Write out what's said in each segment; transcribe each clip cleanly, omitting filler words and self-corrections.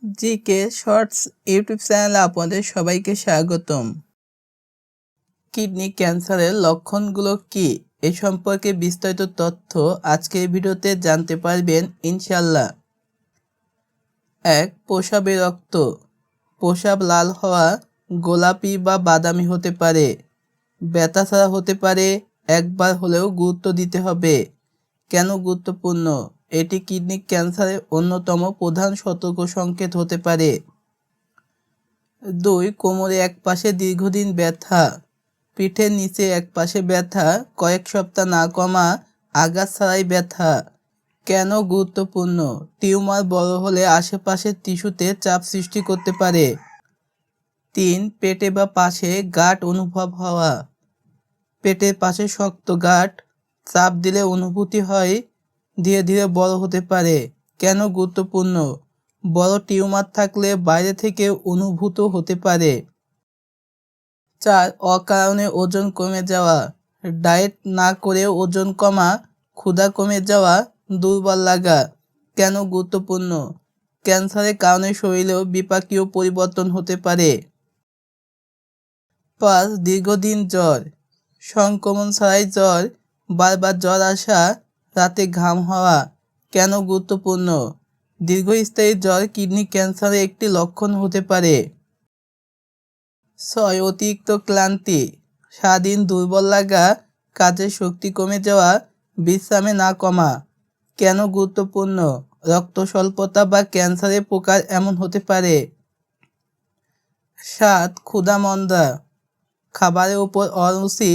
GK shorts YouTube চ্যানেলে আপনাদের সবাইকে স্বাগতম। কিডনি ক্যান্সারের লক্ষণগুলো কি এ সম্পর্কে বিস্তারিত তথ্য আজকের ভিডিওতে জানতে পারবেন ইনশাল্লাহ। 1. প্রস্রাবে রক্ত। প্রস্রাব লাল হওয়া, গোলাপি বা বাদামি হতে পারে, ব্যথা ছাড়া হতে পারে, একবার হলেও গুরুত্ব দিতে হবে। কেন গুরুত্বপূর্ণ? এটি কিডনি ক্যান্সারের অন্যতম প্রধান সতর্ক সংকেত হতে পারে। 2. কোমরে একপাশে দীর্ঘদিন ব্যথা। পিঠের নিচে একপাশে ব্যথা, কয়েক সপ্তাহ না কমা, আঘাত ছাড়াই ব্যথা। কেন গুরুত্বপূর্ণ? টিউমার বড় হলে আশেপাশের টিস্যুতে চাপ সৃষ্টি করতে পারে। 3. পেটে বা পাশে গাঁট অনুভব হওয়া। পেটের পাশে শক্ত গাঁট, চাপ দিলে অনুভূতি হয়, ধীরে ধীরে বড় হতে পারে। কেন গুরুত্বপূর্ণ? বড় টিউমার থাকলে বাইরে থেকে অনুভূত হতে পারে। 4. অকারণে ওজন কমে যাওয়া। ডায়েট না করে ওজন কমা, ক্ষুধা কমে যাওয়া, দুর্বল লাগা। কেন গুরুত্বপূর্ণ? ক্যান্সারের কারণে শরীরেও বিপাকীয় পরিবর্তন হতে পারে। 5. দীর্ঘদিন জ্বর। সংক্রমণ ছাড়াই জ্বর, বারবার জ্বর আসা, রাতে ঘাম হওয়া। কেন গুরুত্বপূর্ণ? দীর্ঘস্থায়ী জ্বর কিডনি ক্যান্সারের একটি লক্ষণ হতে পারে। 6. অতিরিক্ত ক্লান্তি। সারাদিন দুর্বল লাগা, কাজের শক্তি কমে যাওয়া, বিশ্রামে না কমা। কেন গুরুত্বপূর্ণ? রক্ত স্বল্পতা বা ক্যান্সারের প্রকার এমন হতে পারে। 7. ক্ষুধা-মন্দা। খাবারের উপর অরুচি,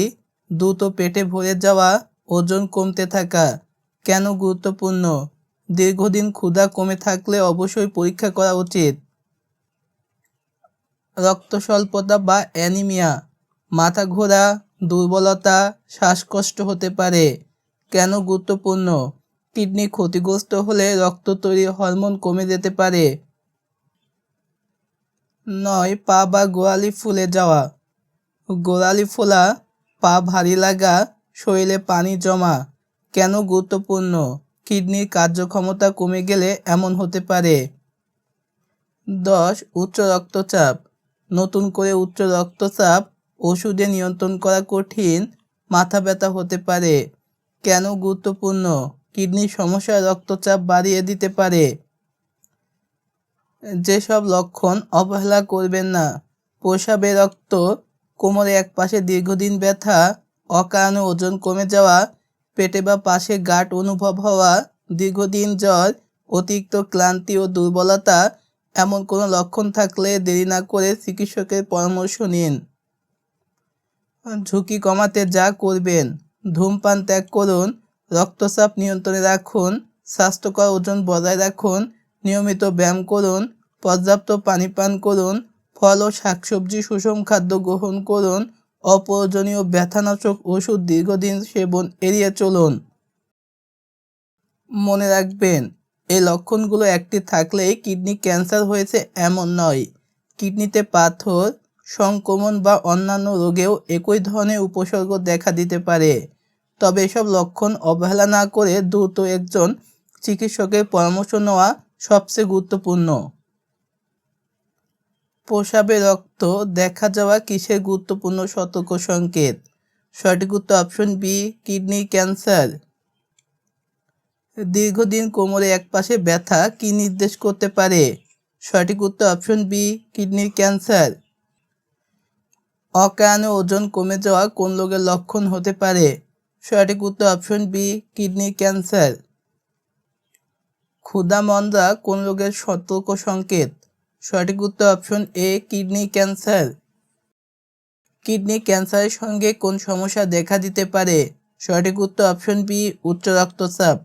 দ্রুত পেটে ভরে যাওয়া, ওজন কমতে থাকা। কেন গুরুত্বপূর্ণ? দীর্ঘদিন ক্ষুধা কমে থাকলে অবশ্যই পরীক্ষা করা উচিত। রক্ত স্বল্পতা বা অ্যানিমিয়া। মাথা ঘোরা, দুর্বলতা, শ্বাসকষ্ট হতে পারে। কেন গুরুত্বপূর্ণ? কিডনি ক্ষতিগ্রস্ত হলে রক্ত তৈরি হরমোন কমে যেতে পারে। 9. পা বা গোড়ালি ফুলে যাওয়া। গোড়ালি ফোলা, পা ভারী লাগা, শরীরে পানি জমা। কেন গুরুত্বপূর্ণ? কিডনির কার্যক্ষমতা কমে গেলে এমন হতে পারে। 10. উচ্চ রক্তচাপ। নতুন করে উচ্চ রক্তচাপ ওষুধে নিয়ন্ত্রণ করা কঠিন, মাথা ব্যথা হতে পারে। কেন গুরুত্বপূর্ণ? কিডনির সমস্যা রক্তচাপ বাড়িয়ে দিতে পারে। যেসব লক্ষণ অবহেলা করবেন না: প্রস্রাবে রক্ত, কোমরে একপাশে দীর্ঘদিন ব্যথা, অকারণে ওজন কমে যাওয়া, পেটে বা পাশে গাঁট অনুভব হওয়া, দীর্ঘদিন জ্বর, অতিরিক্ত ক্লান্তি ও দুর্বলতা। এমন কোনো লক্ষণ থাকলে দেরি না করে চিকিৎসকের পরামর্শ নিন। ঝুঁকি কমাতে যা করবেন: ধূমপান ত্যাগ করুন, রক্তচাপ নিয়ন্ত্রণে রাখুন, স্বাস্থ্যকর ওজন বজায় রাখুন, নিয়মিত ব্যায়াম করুন, পর্যাপ্ত পানি পান করুন, ফল ও শাকসবজি সুষম খাদ্য গ্রহণ করুন, অপ্রয়োজনীয় ব্যথানাশক ওষুধ দীর্ঘদিন সেবন এড়িয়ে চলুন। মনে রাখবেন, এই লক্ষণগুলো একটি থাকলেই কিডনি ক্যান্সার হয়েছে এমন নয়। কিডনিতে পাথর, সংক্রমণ বা অন্যান্য রোগেও একই ধরনের উপসর্গ দেখা দিতে পারে। তবে এসব লক্ষণ অবহেলা না করে দ্রুত একজন চিকিৎসকের পরামর্শ নেওয়া সবচেয়ে গুরুত্বপূর্ণ। প্রস্রাবে রক্ত দেখা যাওয়া কিসের গুরুত্বপূর্ণ সতর্ক সংকেত? সঠিক উত্তর অপশন বি, কিডনি ক্যান্সার। দীর্ঘদিন কোমরে একপাশে ব্যথা কি নির্দেশ করতে পারে? সঠিক উত্তর অপশন বি, কিডনির ক্যান্সার। অকারণে ওজন কমে যাওয়া কোন রোগের লক্ষণ হতে পারে? সঠিক উত্তর অপশন বি, কিডনির ক্যান্সার। ক্ষুধা-মন্দা কোন রোগের সতর্ক সংকেত? সঠিক উত্তর option A, kidney cancer. Kidney ক্যান্সারের সঙ্গে কোন সমস্যা দেখা দিতে পারে? সঠিক উত্তর অপশন বি, উচ্চ রক্তচাপ।